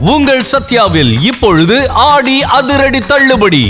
உங்கள் சத்யாவில் இப்பொழுது ஆடி அதிரடி தள்ளுபடி.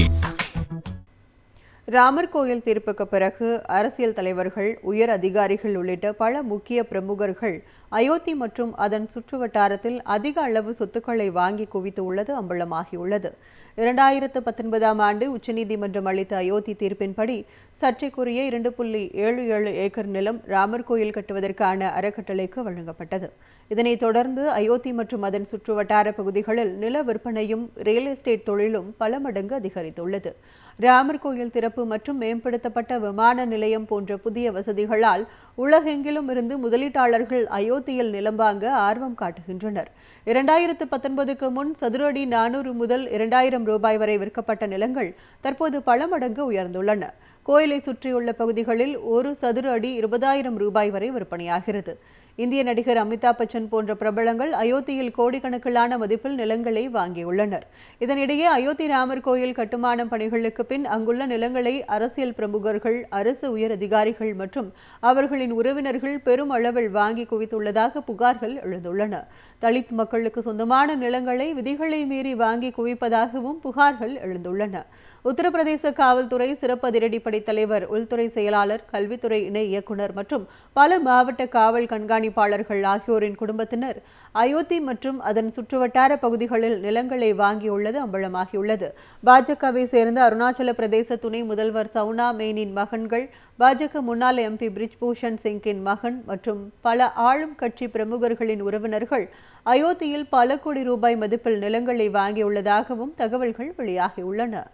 ராமர் கோயில் தீர்ப்புக்கு பிறகு அரசியல் தலைவர்கள், உயர் அதிகாரிகள் உள்ளிட்ட பல முக்கிய பிரமுகர்கள் அயோத்தி மற்றும் அதன் சுற்றுவட்டாரத்தில் அதிக அளவு சொத்துக்களை வாங்கி குவித்து உள்ளது அம்பலமாகியுள்ளது. 2019ஆம் ஆண்டு உச்சநீதிமன்றம் அளித்த அயோத்தி தீர்ப்பின்படி சர்ச்சைக்குரிய 2.77 ஏக்கர் நிலம் ராமர் கோயில் கட்டுவதற்கான அறக்கட்டளைக்கு வழங்கப்பட்டது. இதனைத் தொடர்ந்து அயோத்தி மற்றும் அதன் சுற்றுவட்டார பகுதிகளில் நில விற்பனையும் ரியல் எஸ்டேட் தொழிலும் பல மடங்கு அதிகரித்துள்ளது. ராமர் கோயில் திறப்பு மற்றும் மேம்படுத்தப்பட்ட விமான நிலையம் போன்ற புதிய வசதிகளால் உலகெங்கிலும் இருந்து முதலீட்டாளர்கள் அயோத்தியில் நிலம் வாங்க ஆர்வம் காட்டுகின்றனர். 2019க்கு முன் சதுர அடி 400 முதல் 2000 ரூபாய் வரை விற்கப்பட்ட நிலங்கள் தற்போது பல மடங்கு உயர்ந்துள்ளன. கோயிலை சுற்றியுள்ள பகுதிகளில் ஒரு சதுர அடி 20,000 ரூபாய் வரை விற்பனையாகிறது. இந்திய நடிகர் அமிதாப் பச்சன் போன்ற பிரபலங்கள் அயோத்தியில் கோடிக்கணக்கிலான மதிப்பில் நிலங்களை வாங்கியுள்ளனர். இதனிடையே அயோத்தி ராமர் கோயில் கட்டுமானம் பணிகளுக்கு பின் அங்குள்ள நிலங்களை அரசியல் பிரமுகர்கள், அரசு உயர் அதிகாரிகள் மற்றும் அவர்களின் உறவினர்கள் பெரும் அளவில் வாங்கி குவித்துள்ளதாக புகார்கள் எழுந்துள்ளன. தலித் மக்களுக்கு சொந்தமான நிலங்களை விதிகளை மீறி வாங்கி குவிப்பதாகவும் புகார்கள் எழுந்துள்ளன. உத்தரப்பிரதேச காவல்துறை சிறப்பு அதிரடிப்படை தலைவர், உள்துறை செயலாளர், கல்வித்துறை இணை இயக்குநர் மற்றும் பல மாவட்ட காவல் கண்காணிப்பாளர்கள் ஆகியோரின் குடும்பத்தினர் அயோத்தி மற்றும் அதன் சுற்றுவட்டார பகுதிகளில் நிலங்களை வாங்கியுள்ளது அம்பலமாகியுள்ளது. பாஜகவை சேர்ந்த அருணாச்சல பிரதேச துணை முதல்வர் சவுனா மெயினின் மகன்கள், பாஜக முன்னாள் MP பிரிஜ் பூஷன் சிங்கின் மகன் மற்றும் பல ஆளும் கட்சி பிரமுகர்களின் உறவினர்கள் அயோத்தியில் பல கோடி ரூபாய் மதிப்பில் நிலங்களை வாங்கியுள்ளதாகவும் தகவல்கள் வெளியாகியுள்ளன.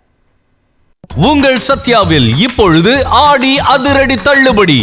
உங்கள் சத்யாவில் இப்பொழுது ஆடி அதிரடி தள்ளுபடி.